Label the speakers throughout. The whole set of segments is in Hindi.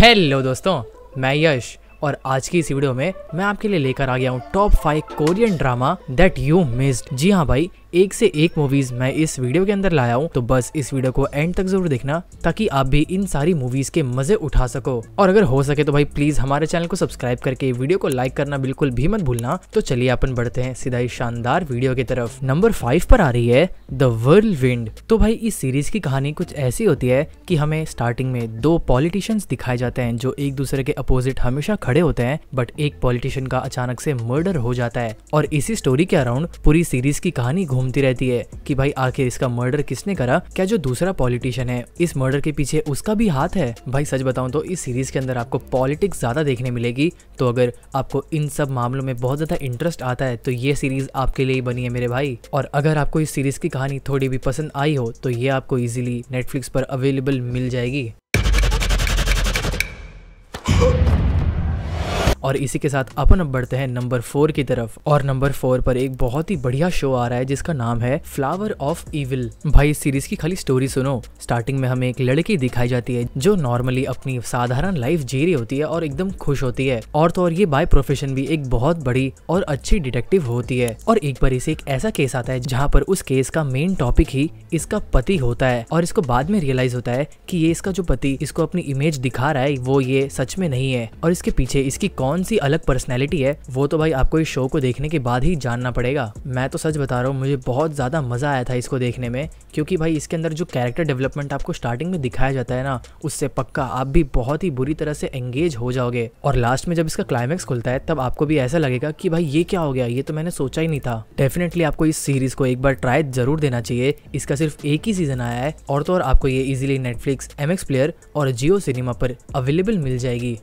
Speaker 1: हेलो दोस्तों, मैं यश और आज की इस वीडियो में मैं आपके लिए लेकर आ गया हूँ top 5 Korean drama that you missed. जी हाँ भाई, एक से एक मूवीज मैं इस वीडियो के अंदर लाया हूँ, तो बस इस वीडियो को एंड तक जरूर देखना ताकि आप भी इन सारी मूवीज के मजे उठा सको। और अगर हो सके तो भाई प्लीज हमारे चैनल को सब्सक्राइब करके वीडियो को लाइक करना बिल्कुल भी मत भूलना। तो चलिए अपन बढ़ते हैं सीधा इस शानदार वीडियो की तरफ। नंबर 5 पर आ रही है द व्हर्लविंड। तो भाई इस सीरीज की कहानी कुछ ऐसी होती है कि हमें स्टार्टिंग में दो पॉलिटिशियंस दिखाए जाते हैं जो एक दूसरे के अपोजिट हमेशा खड़े होते हैं, बट एक पॉलिटिशियन का अचानक से मर्डर हो जाता है और इसी स्टोरी के अराउंड पूरी सीरीज की कहानी घूमती रहती है कि भाई आखिर इसका मर्डर किसने करा। क्या जो दूसरा पॉलिटिशियन है इस मर्डर के पीछे उसका भी हाथ है। भाई सच बताऊं तो इस सीरीज के अंदर आपको पॉलिटिक्स ज्यादा देखने मिलेगी, तो अगर आपको इन सब मामलों में बहुत ज्यादा इंटरेस्ट आता है तो ये सीरीज आपके लिए ही बनी है मेरे भाई। और अगर आपको इस सीरीज की कहानी थोड़ी भी पसंद आई हो तो ये आपको इजीली नेटफ्लिक्स पर अवेलेबल मिल जाएगी। और इसी के साथ अपन अब बढ़ते हैं नंबर 4 की तरफ। और नंबर 4 पर एक बहुत ही बढ़िया शो आ रहा है जिसका नाम है फ्लावर ऑफ इविल। भाई इस सीरीज की खाली स्टोरी सुनो। स्टार्टिंग में हमें एक लड़की दिखाई जाती है जो नॉर्मली अपनी साधारण लाइफ जी रही होती है और एकदम खुश होती है, और तो और ये बाय प्रोफेशन भी एक बहुत बड़ी और अच्छी डिटेक्टिव होती है। और एक बार इसे एक ऐसा केस आता है जहाँ पर उस केस का मेन टॉपिक ही इसका पति होता है, और इसको बाद में रियलाइज होता है कि ये इसका जो पति इसको अपनी इमेज दिखा रहा है वो ये सच में नहीं है, और इसके पीछे इसकी कौन सी अलग पर्सनैलिटी है वो तो भाई आपको इस शो को देखने के बाद ही जानना पड़ेगा। मैं तो सच बता रहा हूँ, मुझे बहुत ज्यादा मजा आया था इसको देखने में, क्योंकि भाई इसके अंदर जो कैरेक्टर डेवलपमेंट आपको स्टार्टिंग में दिखाया जाता है ना, उससे पक्का आप भी बहुत ही बुरी तरह से एंगेज हो जाओगे। और लास्ट में जब इसका क्लाइमैक्स खुलता है तब आपको भी ऐसा लगेगा कि भाई ये क्या हो गया, ये तो मैंने सोचा ही नहीं था। डेफिनेटली आपको इस सीरीज को एक बार ट्राई जरूर देना चाहिए। इसका सिर्फ एक ही सीजन आया है, और तो और आपको ये इजीली नेटफ्लिक्स, MX प्लेयर और जियो सिनेमा पर अवेलेबल मिल जाएगी।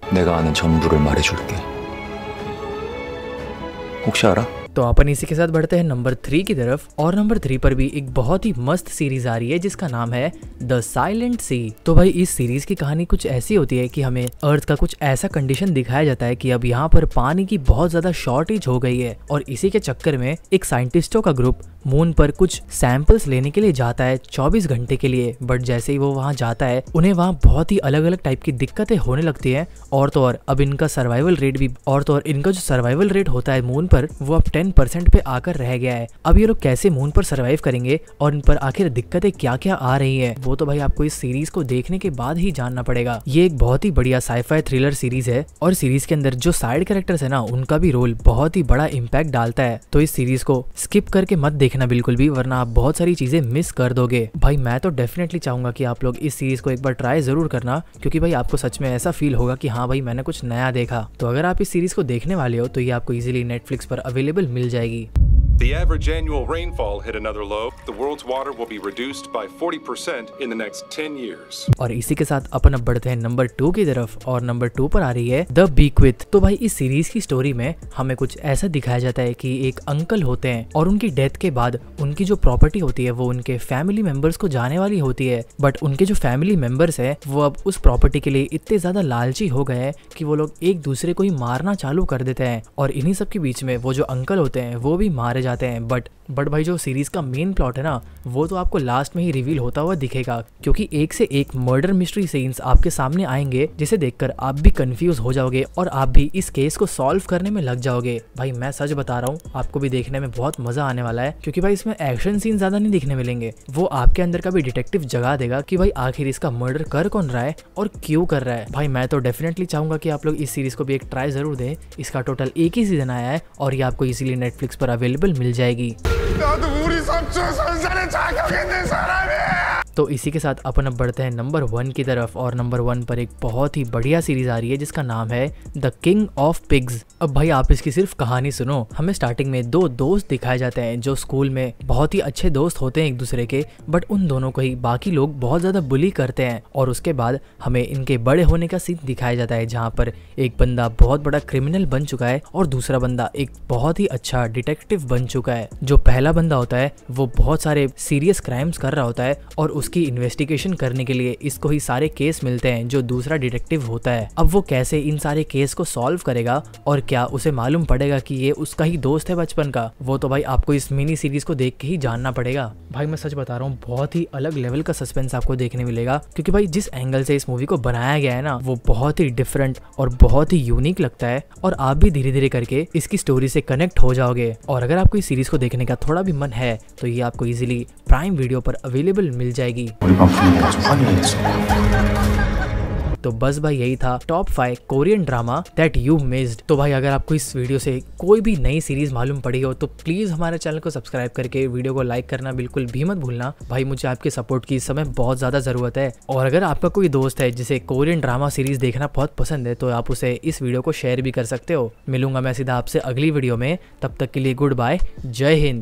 Speaker 1: तो अपन इसी के साथ बढ़ते हैं नंबर 3 की तरफ। और नंबर 3 पर भी एक बहुत ही मस्त सीरीज आ रही है जिसका नाम है द साइलेंट सी। तो भाई इस सीरीज की कहानी कुछ ऐसी होती है कि हमें अर्थ का कुछ ऐसा कंडीशन दिखाया जाता है कि अब यहाँ पर पानी की बहुत ज्यादा शॉर्टेज हो गई है, और इसी के चक्कर में एक साइंटिस्टों का ग्रुप मून पर कुछ सैंपल्स लेने के लिए जाता है 24 घंटे के लिए। बट जैसे ही वो वहां जाता है उन्हें वहां बहुत ही अलग अलग टाइप की दिक्कतें होने लगती हैं, और तो और अब इनका सर्वाइवल रेट भी इनका जो सर्वाइवल रेट होता है मून पर वो अब 10% पे आकर रह गया है। अब ये लोग कैसे मून पर सर्वाइव करेंगे और इन पर आखिर दिक्कतें क्या क्या आ रही है वो तो भाई आपको इस सीरीज को देखने के बाद ही जानना पड़ेगा। ये एक बहुत ही बढ़िया साइफाई थ्रिलर सीरीज है, और सीरीज के अंदर जो साइड कैरेक्टर्स है ना उनका भी रोल बहुत ही बड़ा इम्पैक्ट डालता है। तो इस सीरीज को स्किप करके मत देखना बिल्कुल भी, वरना आप बहुत सारी चीजें मिस कर दोगे। भाई मैं तो डेफिनेटली चाहूंगा कि आप लोग इस सीरीज को एक बार ट्राई जरूर करना, क्योंकि भाई आपको सच में ऐसा फील होगा कि हाँ भाई मैंने कुछ नया देखा। तो अगर आप इस सीरीज को देखने वाले हो तो ये आपको इजीली नेटफ्लिक्स पर अवेलेबल मिल जाएगी।
Speaker 2: The average annual rainfall hit another low. The world's water will be reduced by 40% in the next 10 years.
Speaker 1: और इसी के साथ अपन अब बढ़ते हैं नंबर 2 की तरफ। और नंबर 2 पर आ रही है द बीक्विथ। तो भाई इस सीरीज की स्टोरी में हमें कुछ ऐसा दिखाया जाता है कि एक अंकल होते हैं, और उनकी डेथ के बाद उनकी जो प्रॉपर्टी होती है वो उनके फैमिली मेंबर्स को जाने वाली होती है। बट उनके जो फैमिली मेंबर्स है वो अब उस प्रॉपर्टी के लिए इतने ज्यादा लालची हो गए हैं कि वो लोग एक दूसरे को ही मारना चालू कर देते हैं, और इन्हीं सब के बीच में वो जो अंकल होते हैं वो भी मारे जाते हैं। बट भाई जो सीरीज का मेन प्लॉट है ना वो तो आपको लास्ट में ही रिवील होता हुआ दिखेगा, क्योंकि एक से एक मर्डर मिस्ट्री सीन्स आपके सामने आएंगे जिसे देखकर आप भी कंफ्यूज हो जाओगे और आप भी इस केस को सॉल्व करने में लग जाओगे। भाई मैं सच बता रहा हूँ, आपको भी देखने में बहुत मजा आने वाला है, क्योंकि भाई इसमें एक्शन सीन ज्यादा नहीं दिखने मिलेंगे, वो आपके अंदर का भी डिटेक्टिव जगा देगा कि भाई आखिर इसका मर्डर कर कौन रहा है और क्यों कर रहा है। भाई मैं तो डेफिनेटली चाहूंगा कि आप लोग इस सीरीज को भी एक ट्राई जरूर दें। इसका टोटल एक ही सीजन आया है और ये आपको इजीली नेटफ्लिक्स पर अवेलेबल मिल जाएगी। तो इसी के साथ अपन अब बढ़ते हैं नंबर 1 की तरफ। और नंबर 1 पर एक बहुत ही बढ़िया सीरीज आ रही है जिसका नाम है द किंग ऑफ पिग्स। अब भाई आप इसकी सिर्फ कहानी सुनो। हमें स्टार्टिंग में दो दोस्त दिखाए जाते हैं जो स्कूल में बहुत ही अच्छे दोस्त होते हैं एक दूसरे के, बट उन दोनों को ही बाकी लोग बहुत ज्यादा बुली करते हैं। और उसके बाद हमें इनके बड़े होने का सीन दिखाया जाता है जहाँ पर एक बंदा बहुत बड़ा क्रिमिनल बन चुका है और दूसरा बंदा एक बहुत ही अच्छा डिटेक्टिव बन चुका है। जो पहला बंदा होता है वो बहुत सारे सीरियस क्राइम्स कर रहा होता है और उसकी इन्वेस्टिगेशन करने के लिए इसको ही सारे केस मिलते हैं जो दूसरा डिटेक्टिव होता है। अब वो कैसे इन सारे केस को सॉल्व करेगा और क्या उसे मालूम पड़ेगा कि ये उसका ही दोस्त है बचपन का, वो तो भाई आपको इस मिनी सीरीज को देख के ही जानना पड़ेगा। भाई मैं सच बता रहा हूँ, बहुत ही अलग लेवल का सस्पेंस आपको देखने मिलेगा, क्योंकि भाई जिस एंगल से इस मूवी को बनाया गया है ना, वो बहुत ही डिफरेंट और बहुत ही यूनिक लगता है और आप भी धीरे धीरे करके इसकी स्टोरी से कनेक्ट हो जाओगे। और अगर आपको इस सीरीज को देखने का थोड़ा भी मन है तो ये आपको इजीली प्राइम वीडियो पर अवेलेबल मिल जाएगी। तो बस भाई यही था top 5 Korean drama that you missed. तो भाई अगर आपको इस वीडियो से कोई भी नई सीरीज मालूम पड़ी हो तो प्लीज हमारे चैनल को सब्सक्राइब करके वीडियो को लाइक करना बिल्कुल भी मत भूलना। भाई मुझे आपके सपोर्ट की इस समय बहुत ज्यादा जरूरत है। और अगर आपका कोई दोस्त है जिसे कोरियन ड्रामा सीरीज देखना बहुत पसंद है तो आप उसे इस वीडियो को शेयर भी कर सकते हो। मिलूंगा मैं सीधा आपसे अगली वीडियो में, तब तक के लिए गुड बाय, जय हिंद।